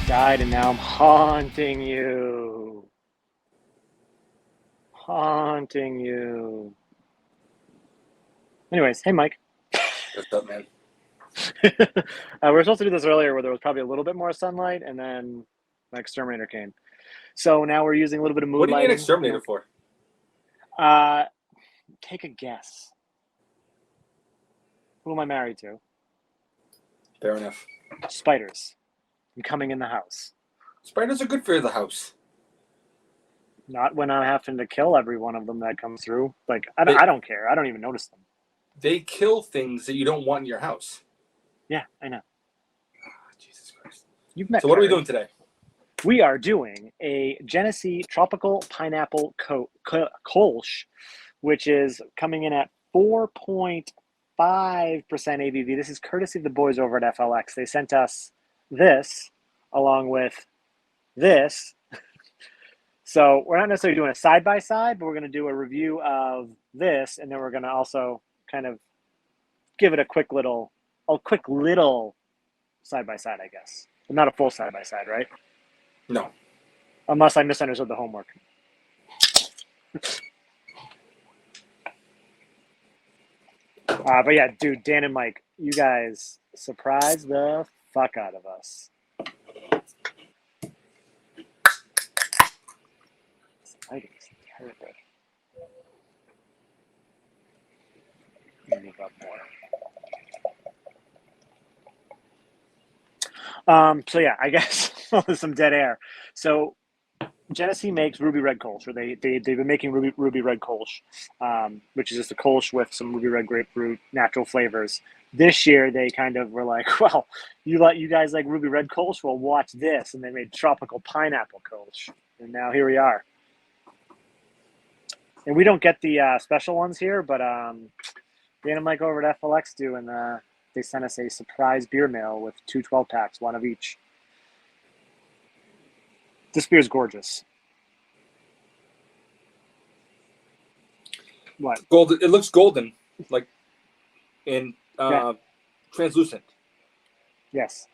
died, and now I'm haunting you. Haunting you. Anyways, hey, Mike. What's up, man? We were supposed to do this earlier where there was probably a little bit more sunlight, and then my exterminator came. So now we're using a little bit of mood What do you lighting. need an exterminator for? Take a guess. Who am I married to? Fair enough. Spiders. I'm coming in the house. Spiders are good for the house. Not when I'm having to kill every one of them that comes through. Like, I don't care. I don't even notice them. They kill things that you don't want in your house. Yeah, I know. Oh, Jesus Christ. You've met. So what are we doing today? We are doing a Genesee tropical pineapple Kolsch, which is coming in at 4.5% ABV. This is courtesy of the boys over at FLX. They sent us this along with this. So we're not necessarily doing a side-by-side, but we're going to do a review of this, and then we're going to also kind of give it a quick little side-by-side, I guess. But not a full side-by-side, right? No. Unless I misunderstood the homework. But yeah, dude, Dan and Mike, you guys surprised the fuck out of us. This lighting is terrible. Move up more. So yeah, I guess there's some dead air. So Genesee makes Ruby Red Kolsch, or they've been making Ruby Red Kolsch, which is just a Kolsch with some Ruby Red grapefruit, natural flavors. This year they kind of were like, well, you guys like Ruby Red Kolsch? Well, watch this, and they made Tropical Pineapple Kolsch, and now here we are. And we don't get the special ones here, but Dan and Mike over at FLX do, and they sent us a surprise beer mail with 2 12-packs, one of each. This beer is gorgeous. What? Golden. It looks golden, like in translucent. Yes.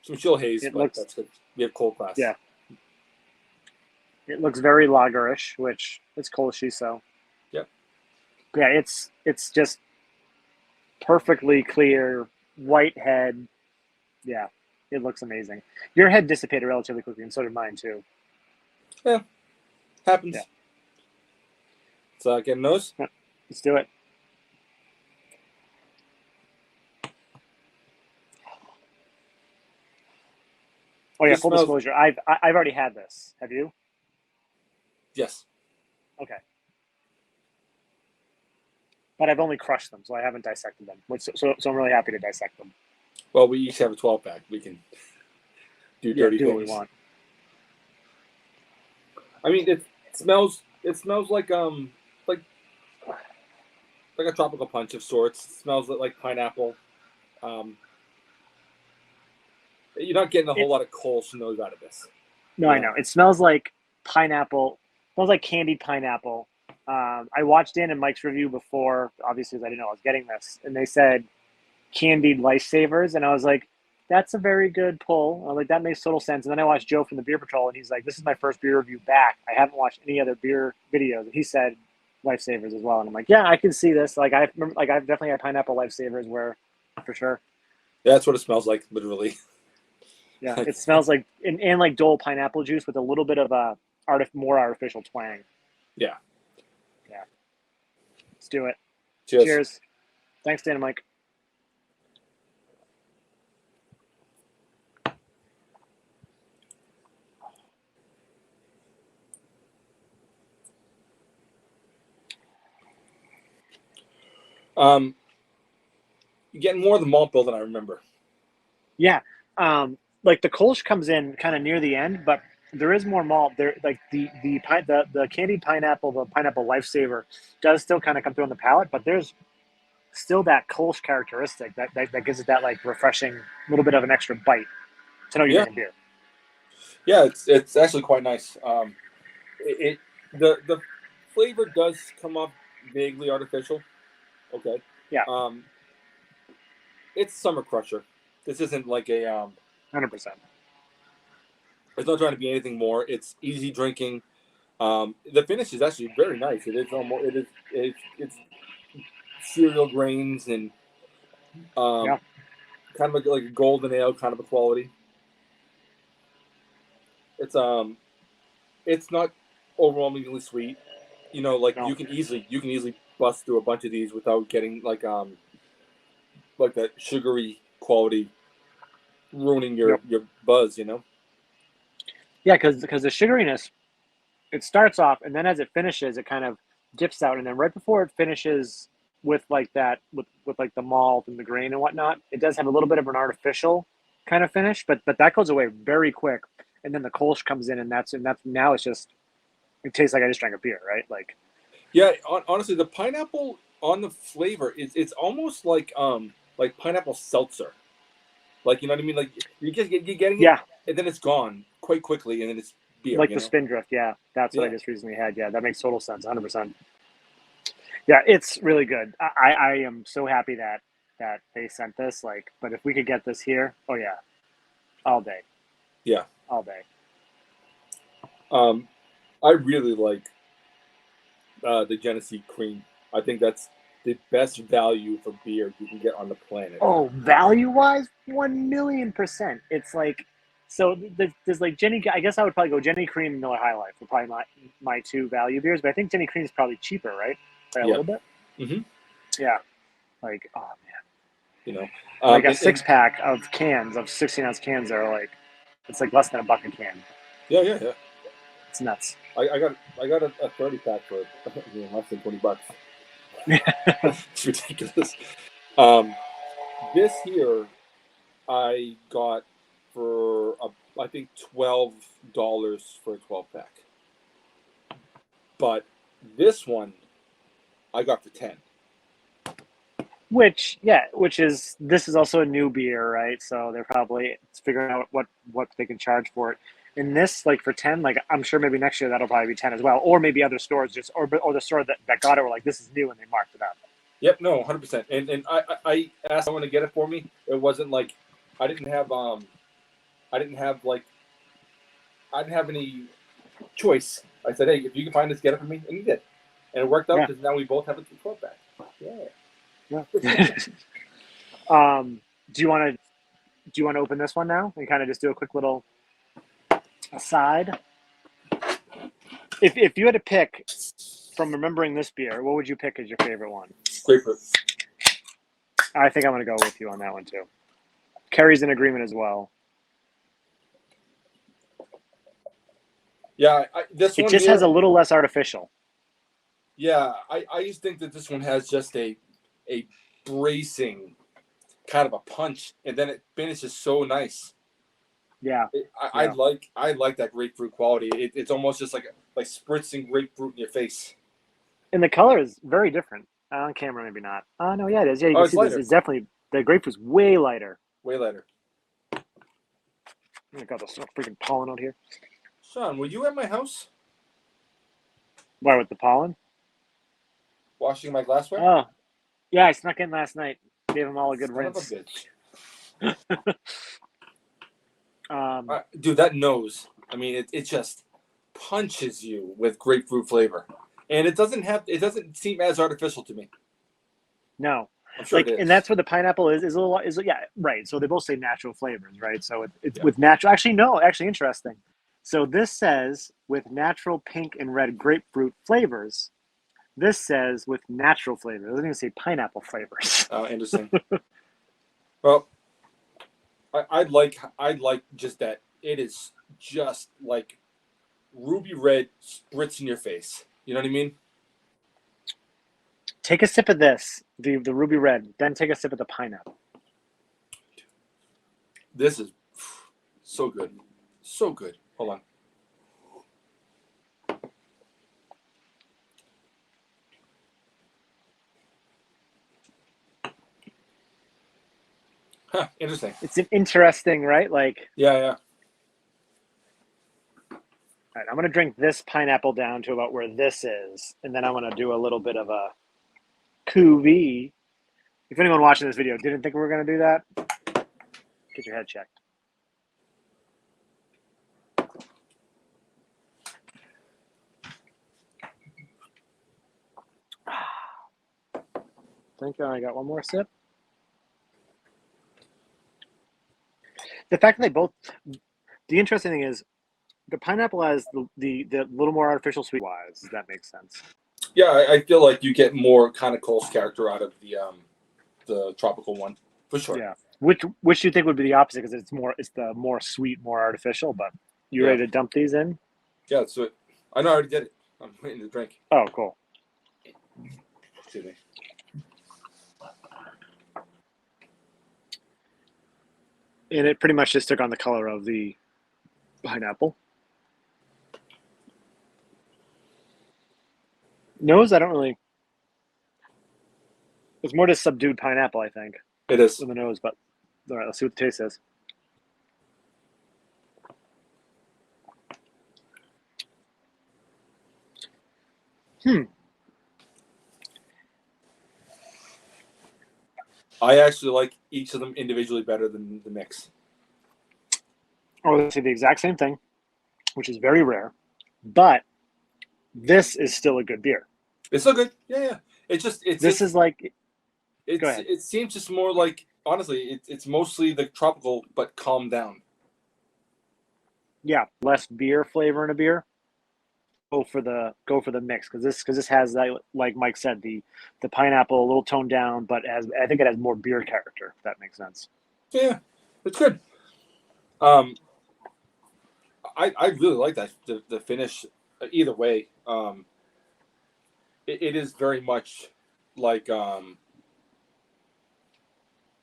Some chill haze, It but looks, that's good. We have cold class. Yeah. It looks very lagerish, which is Kolschy, so. Yep. Yeah, it's just perfectly clear, white head. Yeah, it looks amazing. Your head dissipated relatively quickly, and so did mine, too. Yeah. Happens. Yeah. So getting those? Yeah. Let's do it. Oh yeah, full disclosure. I've already had this. Have you? Yes. Okay. But I've only crushed them, so I haven't dissected them. So I'm really happy to dissect them. Well, we each have a 12-pack. We can do dirty things. What we want. I mean, it smells like a tropical punch of sorts. It smells like pineapple. You're not getting a whole lot of Kolsch nose out of this. No, I know. It smells like pineapple. It smells like candied pineapple. I watched Dan and Mike's review before, obviously, because I didn't know I was getting this, and they said candied lifesavers, and I was like, that's a very good pull. I was like, that makes total sense. And then I watched Joe from the Beer Patrol, and he's like, this is my first beer review back. I haven't watched any other beer videos. And he said lifesavers as well, and I'm like, yeah, I can see this. Like I've definitely had pineapple lifesavers where, for sure. Yeah, that's what it smells like, literally. Yeah, it smells like and like Dole pineapple juice with a little bit of a more artificial twang. Yeah. Yeah. Let's do it. Cheers. Cheers. Thanks, Dan and Mike. You're getting more of the malt bill than I remember. Yeah. Like the Kolsch comes in kind of near the end, but there is more malt. There, like the candied pineapple, the pineapple lifesaver, does still kind of come through on the palate, but there's still that Kolsch characteristic that gives it that like refreshing little bit of an extra bite to know you're getting beer. Yeah, it's actually quite nice. The flavor does come off vaguely artificial. Okay. Yeah. It's Summer Crusher. This isn't like a 100%. It's not trying to be anything more. It's easy drinking. The finish is actually very nice. It is almost it's cereal grains and Yeah. kind of like a golden ale kind of a quality. It's not overwhelmingly sweet. You know, like No. you can easily bust through a bunch of these without getting like that sugary quality ruining your Yep. your buzz. You know. Yeah, because the sugariness, it starts off, and then as it finishes, it kind of dips out, and then right before it finishes with like that, with like the malt and the grain and whatnot, it does have a little bit of an artificial kind of finish, but that goes away very quick, and then the Kolsch comes in, and that's now it's just, it tastes like I just drank a beer, right? Like, Yeah, honestly, the pineapple on the flavor is it's almost like pineapple seltzer. Like you know what I mean? Like you're getting it, yeah, and then it's gone quite quickly, and then it's beer. like You the know? Spindrift, yeah, that's what I Yeah. just recently had. Yeah, that makes total sense, 100%. Yeah, it's really good. I am so happy that they sent this. Like, but if we could get this here, oh yeah, all day, Yeah. all day. I really like the Genesee cream. I think that's the best value for beer you can get on the planet. Oh, value wise, 1,000,000%. It's like, so there's like Jenny. I guess I would probably go Jenny Cream and Miller High Life for probably my two value beers. But I think Jenny Cream is probably cheaper, right? By a Yeah. little bit. Mm-hmm. Yeah. Like, oh man, You know, like a six pack of cans of 16-ounce cans are like, it's like less than $1 a can. yeah. It's nuts. I got a 30 pack for less than $20. It's ridiculous. This here I got for I think $12 for a 12 pack, but this one I got for 10. Which is, this is also a new beer, right? So they're probably figuring out what they can charge for it. In this, like for 10, like I'm sure maybe next year that'll probably be 10 as well, or maybe other stores just or the store that got it were like, this is new, and they marked it up. Yep, no, 100%. And I asked someone to get it for me. It wasn't like I didn't have any choice. I said, hey, if you can find this, get it for me, and he did, and it worked out because now we both have a 12-pack. Yeah. Do you want to open this one now and kind of just do a quick little aside? If you had to pick from remembering this beer, what would you pick as your favorite one? Grapefruit. I think I'm going to go with you on that one too. Carrie's in agreement as well. Yeah, it just has a little less artificial. Yeah, I just think that this one has just a bracing kind of a punch, and then it finishes so nice. Yeah, I like that grapefruit quality. It's almost just like spritzing grapefruit in your face. And the color is very different. On camera, maybe not. Oh no, yeah, it is. Yeah, you can see this. It's definitely, the grapefruit's way lighter. Way lighter. Oh my god, there's so freaking pollen out here. Sean, were you at my house? Why, with the pollen? Washing my glassware? Oh, yeah, I snuck in last night. Gave them all a good rinse. Of a bitch. Dude, that nose. I mean, it just punches you with grapefruit flavor, and it doesn't seem as artificial to me. No, I'm sure like, and that's what the pineapple is a little, yeah, right. So they both say natural flavors, right? So it's with natural. Actually, interesting. So this says with natural pink and red grapefruit flavors. This says with natural flavors. It doesn't even say pineapple flavors. Oh, interesting. Well, I'd like just that. It is just like ruby red spritz in your face. You know what I mean? Take a sip of this, the ruby red, then take a sip of the pineapple. This is so good. So good. Hold on. Huh, interesting. It's an interesting, right? Like, yeah. All right, I'm going to drink this pineapple down to about where this is, and then I'm going to do a little bit of a cuvee. If anyone watching this video didn't think we were going to do that, get your head checked. think I got one more sip. The fact that they both, the interesting thing is, the pineapple has the little more artificial sweet wise. Does that make sense? Yeah, I feel like you get more kind of Kolsch character out of the tropical one for sure. Yeah. Which do you think would be the opposite? Because it's the more sweet, more artificial. But you ready to dump these in? Yeah, so I know I already did it. I'm waiting to drink. Oh, cool. Excuse me. And it pretty much just took on the color of the pineapple. Nose, I don't really. It's more just subdued pineapple, I think. It is. In the nose, but all right, let's see what the taste is. I actually like each of them individually better than the mix. Oh, let's see the exact same thing, which is very rare, but this is still a good beer. It's so good. Yeah. It seems just more like, honestly, it's mostly the tropical, but calmed down. Yeah, less beer flavor in a beer. Go for the mix because this has, like Mike said, the pineapple a little toned down, but I think it has more beer character. If that makes sense. Yeah, it's good. I really like that the finish. Either way, it is very much like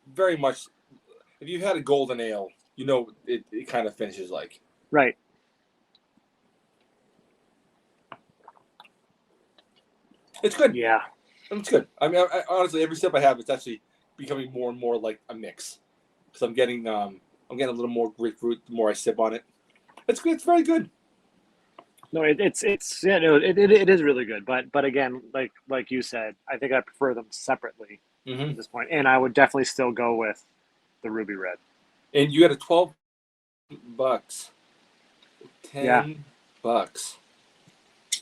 very much. If you had a golden ale, you know it kind of finishes like. Right. It's good. Yeah. It's good. I mean, honestly, every sip I have, it's actually becoming more and more like a mix. Because I'm getting a little more grapefruit the more I sip on it. It's good. It's very good. No, it is really good. But again, like you said, I think I prefer them separately at this point, and I would definitely still go with the Ruby Red. And you got a $12, $10.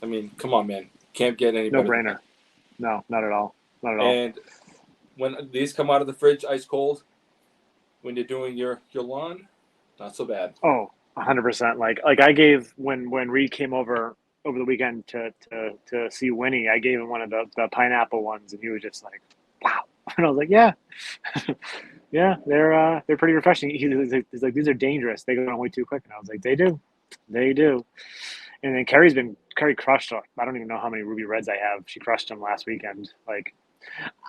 I mean, come on, man. Can't get any better. No brainer. No, not at all. Not at all. And when these come out of the fridge ice cold, when you're doing your lawn, not so bad. Oh, 100%. Like I gave when Reed came over the weekend to see Winnie, I gave him one of the pineapple ones, and he was just like, "Wow!" And I was like, "Yeah, yeah, they're pretty refreshing." He's like, "These are dangerous. They go down way too quick." And I was like, "They do." And then Carrie crushed them. I don't even know how many Ruby Reds I have. She crushed them last weekend. Like,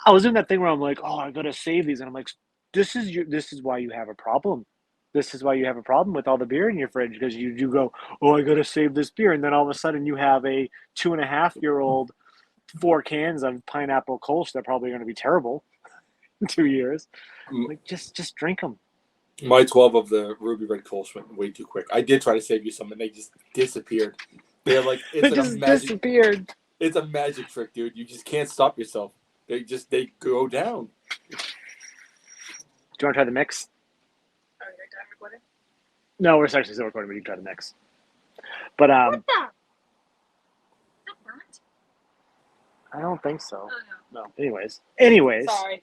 I was doing that thing where I'm like, "Oh, I gotta save these," and I'm like, "This is why you have a problem. This is why you have a problem with all the beer in your fridge, because you go, oh, I gotta save this beer," and then all of a sudden you have a 2.5-year-old 4 cans of Pineapple Kolsch that are probably going to be terrible in 2 years. Like, just drink them. My 12 of the Ruby Red Kolsch went way too quick. I did try to save you some, and they just disappeared. They're like, disappeared. It's a magic trick, dude. You just can't stop yourself. They go down. Do you want to try the mix? Are you done recording? No, we're actually still recording, but you can try the mix. But What the? Not burnt? I don't think so. Oh, no. No. Anyways. Sorry.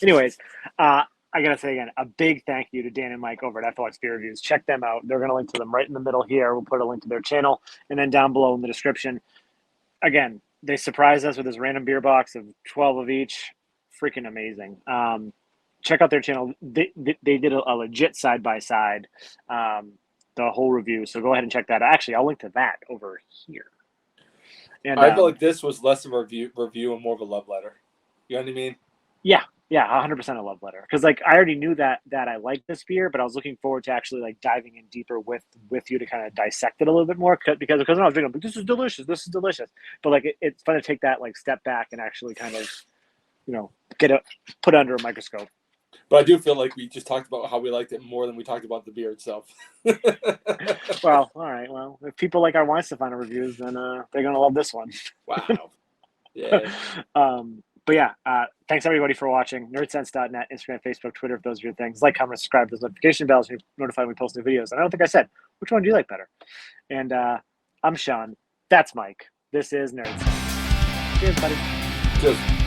Anyways, I gotta say again, a big thank you to Dan and Mike over at FLX Beer Reviews. Check them out. They're gonna link to them right in the middle here. We'll put a link to their channel, and then down below in the description. Again, they surprised us with this random beer box of 12 of each. Freaking amazing. Check out their channel. They did a legit side by side, the whole review. So go ahead and check that out. Actually, I'll link to that over here. And I feel like this was less of a review and more of a love letter. You know what I mean? Yeah, 100% a love letter. Because like I already knew that I liked this beer, but I was looking forward to actually like diving in deeper with you to kind of dissect it a little bit more. Because when I was drinking, I'm like, this is delicious. But like it's fun to take that like step back and actually kind of, put under a microscope. But I do feel like we just talked about how we liked it more than we talked about the beer itself. Well, all right. Well, if people like our Wine Stefano reviews, then they're gonna love this one. Wow. Yeah. But yeah, thanks everybody for watching. Nerdsense.net, Instagram, Facebook, Twitter, if those are your things. Like, comment, subscribe, those notification bells, you're notified when we post new videos. And I don't think I said, which one do you like better? And I'm Sean. That's Mike. This is Nerdsense. Cheers, buddy. Cheers.